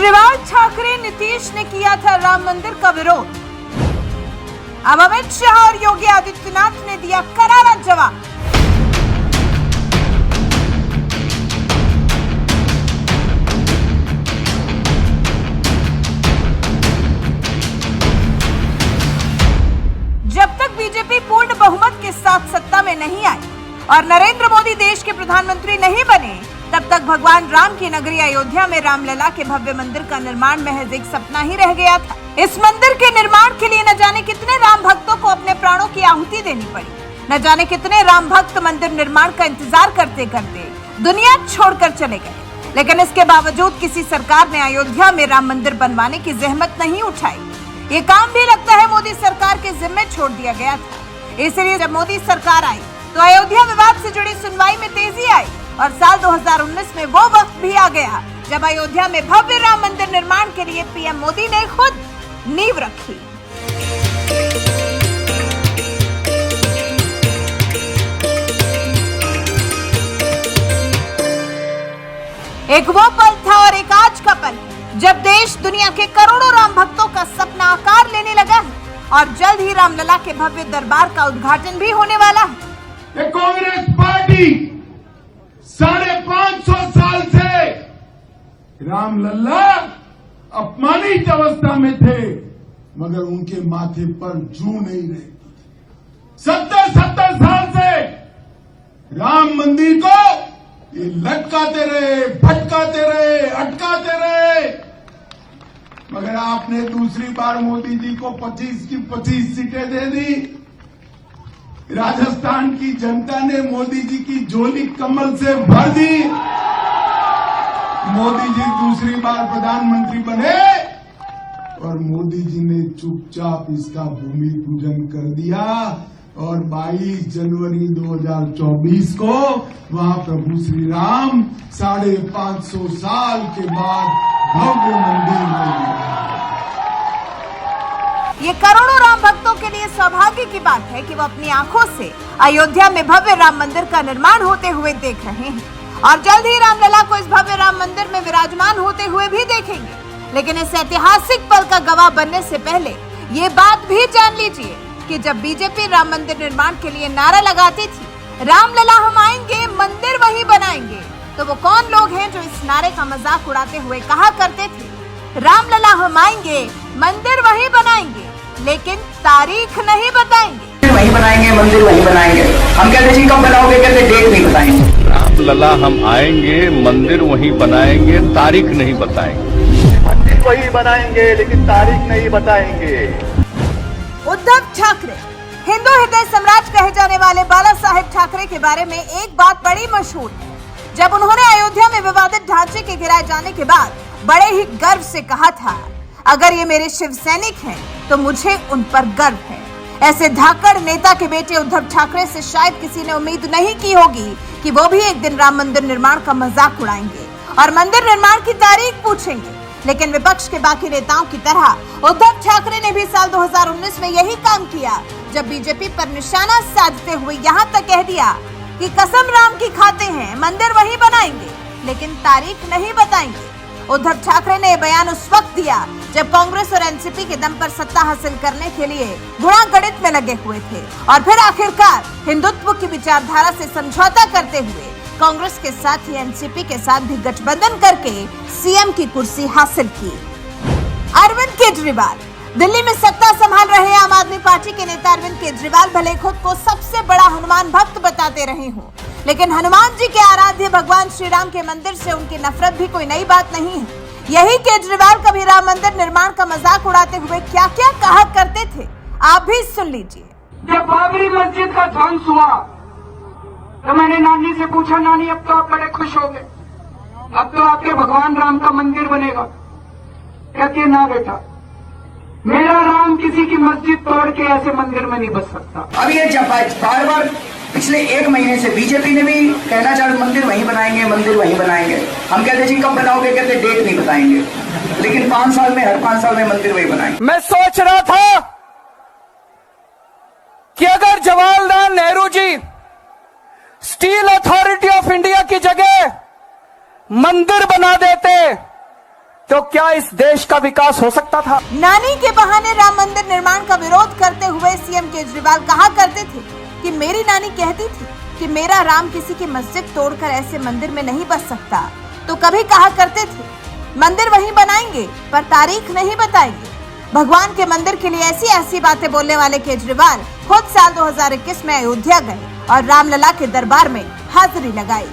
केजरीवाल, ठाकरे, नीतीश ने किया था राम मंदिर का विरोध। अब अमित शाह और योगी आदित्यनाथ ने दिया करारा जवाब। जब तक बीजेपी पूर्ण बहुमत के साथ सत्ता में नहीं आई और नरेंद्र मोदी देश के प्रधानमंत्री नहीं बने, तब तक भगवान राम की नगरी अयोध्या में रामलला के भव्य मंदिर का निर्माण महज एक सपना ही रह गया था। इस मंदिर के निर्माण के लिए न जाने कितने राम भक्तों को अपने प्राणों की आहुति देनी पड़ी। न जाने कितने राम भक्त मंदिर निर्माण का इंतजार करते करते दुनिया छोड़कर चले गए। लेकिन इसके बावजूद किसी सरकार ने अयोध्या में राम मंदिर बनवाने की जहमत नहीं उठाई। ये काम भी लगता है मोदी सरकार के जिम्मे छोड़ दिया गया था। इसलिए जब मोदी सरकार आई तो अयोध्या विवाद से जुड़ी सुनवाई में तेजी आई और साल 2019 में वो वक्त भी आ गया जब अयोध्या में भव्य राम मंदिर निर्माण के लिए पीएम मोदी ने खुद नींव रखी। एक वो पल था और एक आज का पल जब देश दुनिया के करोड़ों राम भक्तों का सपना आकार लेने लगा है और जल्द ही रामलला के भव्य दरबार का उद्घाटन भी होने वाला है। कांग्रेस पार्टी 550 साल से रामलला अपमानित अवस्था में थे, मगर उनके माथे पर जू नहीं रही। 70 साल से राम मंदिर को ये लटकाते रहे, भटकाते रहे, अटकाते रहे, मगर आपने दूसरी बार मोदी जी को 25 की 25 सीटें दे दी। राजस्थान की जनता ने मोदी जी की झोली कमल से भर दी। मोदी जी दूसरी बार प्रधानमंत्री बने और मोदी जी ने चुपचाप इसका भूमि पूजन कर दिया और 22 जनवरी 2024 को वहां प्रभु श्री राम 550 साल के बाद भव्य मंदिर में। ये करोड़ों राम भक्तों के लिए सौभाग्य की बात है कि वो अपनी आंखों से अयोध्या में भव्य राम मंदिर का निर्माण होते हुए देख रहे हैं और जल्द ही रामलला को इस भव्य राम मंदिर में विराजमान होते हुए भी देखेंगे। लेकिन इस ऐतिहासिक पल का गवाह बनने से पहले ये बात भी जान लीजिए कि जब बीजेपी राम मंदिर निर्माण के लिए नारा लगाती थी, रामलला हम आएंगे, मंदिर वहीं बनाएंगे, तो वो कौन लोग हैं जो इस नारे का मजाक उड़ाते हुए कहा करते थे, रामलला हम आएंगे, मंदिर वहीं बनाएंगे, लेकिन तारीख नहीं बताएंगे। वहीं बनाएंगे, मंदिर वहीं बनाएंगे। हम कहते जी कब बनाओगे, कहते डेट नहीं बताएंगे। रामलला हम आएंगे, मंदिर वहीं बनाएंगे, तारीख नहीं बताएंगे। मंदिर वहीं बनाएंगे लेकिन तारीख नहीं बताएंगे। उद्धव ठाकरे, हिंदू हृदय सम्राट कहे जाने वाले बाला साहेब ठाकरे के बारे में एक बात बड़ी मशहूर है। जब उन्होंने अयोध्या में विवादित ढांचे के गिराए जाने के बाद बड़े ही गर्व से कहा था, अगर ये मेरे शिव सैनिक हैं तो मुझे उन पर गर्व है। ऐसे धाकड़ नेता के बेटे उद्धव ठाकरे से शायद किसी ने उम्मीद नहीं की होगी कि वो भी एक दिन राम मंदिर निर्माण का मजाक उड़ाएंगे और मंदिर निर्माण की तारीख पूछेंगे। लेकिन विपक्ष के बाकी नेताओं की तरह उद्धव ठाकरे ने भी साल 2019 में यही काम किया, जब बीजेपी पर निशाना साधते हुए यहाँ तक कह दिया कि कसम राम की खाते हैं, मंदिर वहीं बनाएंगे लेकिन तारीख नहीं बताएंगे। उद्धव ठाकरे ने बयान उस वक्त दिया जब कांग्रेस और एनसीपी के दम पर सत्ता हासिल करने के लिए गुणा गणित में लगे हुए थे और फिर आखिरकार हिंदुत्व की विचारधारा से समझौता करते हुए कांग्रेस के साथ ही एनसीपी के साथ भी गठबंधन करके सीएम की कुर्सी हासिल की। अरविंद केजरीवाल, दिल्ली में सत्ता संभाल रहे आम आदमी पार्टी के नेता अरविंद केजरीवाल भले खुद को सबसे बड़ा हनुमान भक्त बताते रहे हों, लेकिन हनुमान जी के आराध्य भगवान श्री राम के मंदिर से उनकी नफरत भी कोई नई बात नहीं है। यही केजरीवाल कभी राम मंदिर निर्माण का मजाक उड़ाते हुए क्या क्या कहा करते थे, आप भी सुन लीजिए। जब बाबरी मस्जिद का ध्वंस हुआ तो मैंने नानी से पूछा, नानी अब तो आप बड़े खुश हो गए, अब तो आपके भगवान राम का मंदिर बनेगा। कहती है, ना बेटा, मेरा राम किसी की मस्जिद तोड़ के ऐसे मंदिर में नहीं बस सकता। अब ये जब बार बार पिछले 1 महीने से बीजेपी ने भी कहना चाहा मंदिर वहीं बनाएंगे, मंदिर वहीं बनाएंगे। हम कहते जी कब बनाओगे, कहते डेट नहीं बताएंगे, लेकिन 5 साल में, हर 5 साल में मंदिर वहीं बनाएंगे। मैं सोच रहा था कि अगर Jawaharlal Nehru ji steel authority of India की जगह मंदिर बना देते तो क्या इस देश का विकास हो सकता था? नानी के बहाने राम मंदिर निर्माण का विरोध करते हुए सीएम केजरीवाल कहा करते थे कि मेरी नानी कहती थी कि मेरा राम किसी की मस्जिद तोड़कर ऐसे मंदिर में नहीं बस सकता। तो कभी कहा करते थे मंदिर वहीं बनाएंगे पर तारीख नहीं बताएंगे। भगवान के मंदिर के लिए ऐसी ऐसी बातें बोलने वाले केजरीवाल खुद साल 2021 में अयोध्या गए और रामलला के दरबार में हाजिरी लगाई।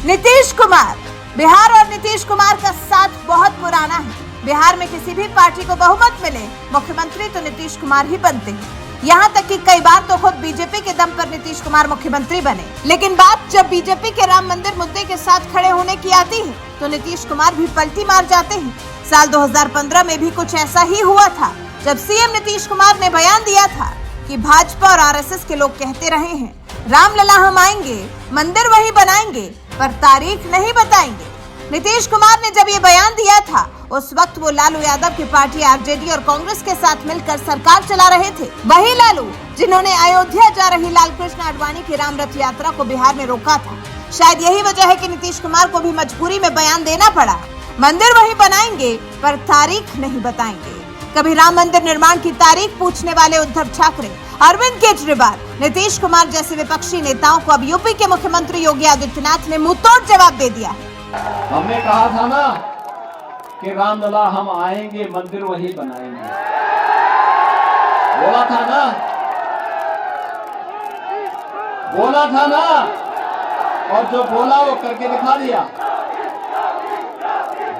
नीतीश कुमार, बिहार और नीतीश कुमार का साथ बहुत पुराना है। बिहार में किसी भी पार्टी को बहुमत मिले मुख्यमंत्री तो नीतीश कुमार ही बनते हैं। यहाँ तक कि कई बार तो खुद बीजेपी के दम पर नीतीश कुमार मुख्यमंत्री बने। लेकिन बात जब बीजेपी के राम मंदिर मुद्दे के साथ खड़े होने की आती है तो नीतीश कुमार भी पलटी मार जाते हैं। साल 2015 में भी कुछ ऐसा ही हुआ था जब सीएम नीतीश कुमार ने बयान दिया था कि भाजपा और आरएसएस के लोग कहते रहे हैं रामलला हम आएंगे, मंदिर वही बनाएंगे पर तारीख नहीं बताएंगे। नीतीश कुमार ने जब ये बयान दिया था उस वक्त वो लालू यादव की पार्टी आरजेडी और कांग्रेस के साथ मिलकर सरकार चला रहे थे। वही लालू जिन्होंने अयोध्या जा रही लालकृष्ण आडवाणी की राम रथ यात्रा को बिहार में रोका था। शायद यही वजह है कि नीतीश कुमार को भी मजबूरी में बयान देना पड़ा, मंदिर वही बनाएंगे पर तारीख नहीं बताएंगे। कभी राम मंदिर निर्माण की तारीख पूछने वाले उद्धव ठाकरे, अरविंद केजरीवाल, नीतीश कुमार जैसे विपक्षी नेताओं को अब यूपी के मुख्यमंत्री योगी आदित्यनाथ ने मुंहतोड़ जवाब दे दिया है। हमने कहा था ना कि रामलला हम आएंगे, मंदिर वही बनाएंगे, बोला था ना, और जो बोला वो करके दिखा दिया।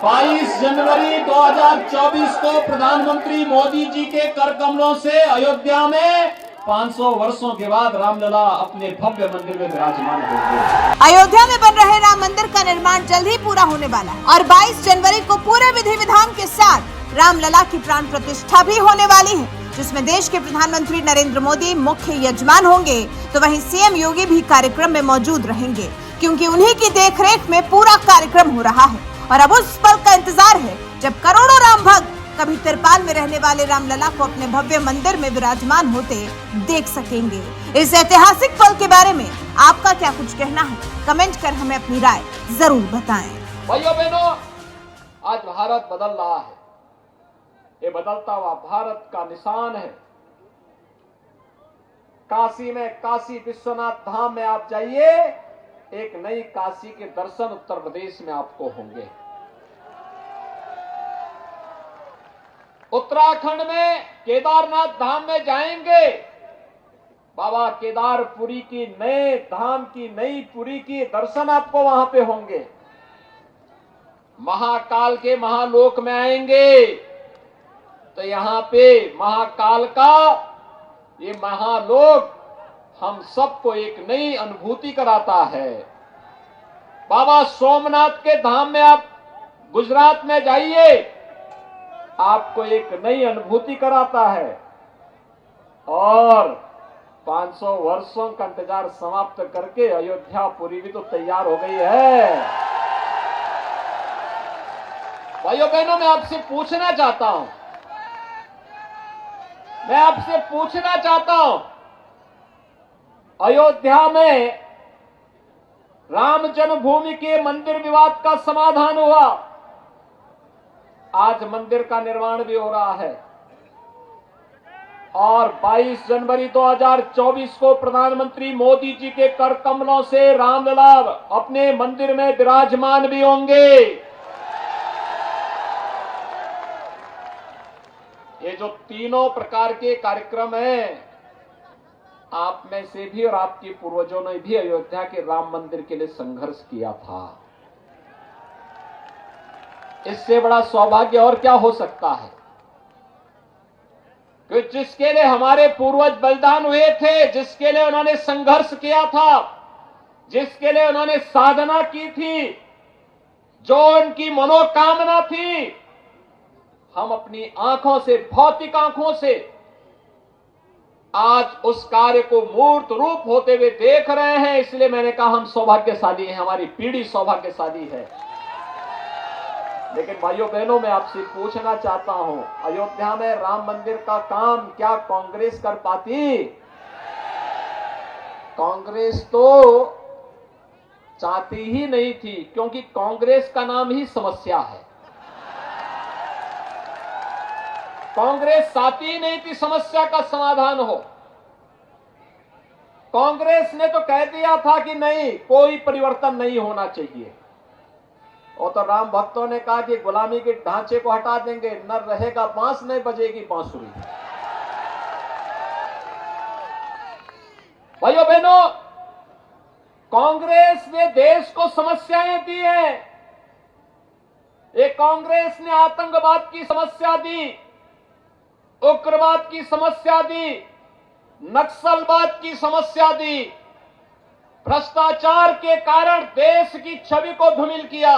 22 जनवरी 2024 को प्रधानमंत्री मोदी जी के कर कमलों से अयोध्या में 500 वर्षों के बाद रामलला अपने भव्य मंदिर में विराजमान होंगे। अयोध्या में बन रहे राम मंदिर का निर्माण जल्द ही पूरा होने वाला है और 22 जनवरी को पूरे विधि विधान के साथ रामलला की प्राण प्रतिष्ठा भी होने वाली है, जिसमें देश के प्रधानमंत्री नरेंद्र मोदी मुख्य यजमान होंगे तो वहीं सीएम योगी भी कार्यक्रम में मौजूद रहेंगे, क्योंकि उन्हीं की देखरेख में पूरा कार्यक्रम हो रहा है। और अब उस पल का इंतजार है जब करोड़ों राम भक्त कभी तिरपाल में रहने वाले रामलला को अपने भव्य मंदिर में विराजमान होते देख सकेंगे। इस ऐतिहासिक पल के बारे में आपका क्या कुछ कहना है? कमेंट कर हमें अपनी राय जरूर बताएं। भाइयों बहनों, आज भारत बदल रहा है। ये बदलता हुआ भारत का निशान है। काशी में काशी विश्वनाथ धाम में आप जाइए, एक नई काशी के दर्शन उत्तर प्रदेश में आपको होंगे। उत्तराखंड में केदारनाथ धाम में जाएंगे, बाबा केदारपुरी की नए धाम की नई पुरी की दर्शन आपको वहां पे होंगे। महाकाल के महालोक में आएंगे तो यहां पे महाकाल का ये महालोक हम सबको एक नई अनुभूति कराता है। बाबा सोमनाथ के धाम में आप गुजरात में जाइए, आपको एक नई अनुभूति कराता है। और 500 वर्षों का इंतजार समाप्त करके अयोध्या पुरी भी तो तैयार हो गई है। भाइयों बहनों, मैं आपसे पूछना चाहता हूं, अयोध्या में राम जन्मभूमि के मंदिर विवाद का समाधान हुआ, आज मंदिर का निर्माण भी हो रहा है और 22 जनवरी 2024 को प्रधानमंत्री मोदी जी के कर कमलों से रामलला अपने मंदिर में विराजमान भी होंगे। ये जो तीनों प्रकार के कार्यक्रम हैं, आप में से भी और आपके पूर्वजों ने भी अयोध्या के राम मंदिर के लिए संघर्ष किया था। इससे बड़ा सौभाग्य और क्या हो सकता है कि जिसके लिए हमारे पूर्वज बलिदान हुए थे, जिसके लिए उन्होंने संघर्ष किया था, जिसके लिए उन्होंने साधना की थी, जो उनकी मनोकामना थी, हम अपनी आंखों से, भौतिक आंखों से आज उस कार्य को मूर्त रूप होते हुए देख रहे हैं। इसलिए मैंने कहा हम सौभाग्यशाली हैं, हमारी पीढ़ी सौभाग्यशाली है। लेकिन भाइयों बहनों, मैं आपसे पूछना चाहता हूं, अयोध्या में राम मंदिर का काम क्या कांग्रेस कर पाती? कांग्रेस तो चाहती ही नहीं थी, क्योंकि कांग्रेस का नाम ही समस्या है। कांग्रेस चाहती ही नहीं थी समस्या का समाधान हो। कांग्रेस ने तो कह दिया था कि नहीं, कोई परिवर्तन नहीं होना चाहिए। और तो राम भक्तों ने कहा कि गुलामी के ढांचे को हटा देंगे, न रहेगा बांस, नहीं बजेगी बांसुरी। भाइयों बहनों, कांग्रेस ने देश को समस्याएं दी हैं। एक कांग्रेस ने आतंकवाद की समस्या दी, उग्रवाद की समस्या दी, नक्सलवाद की समस्या दी, भ्रष्टाचार के कारण देश की छवि को धूमिल किया।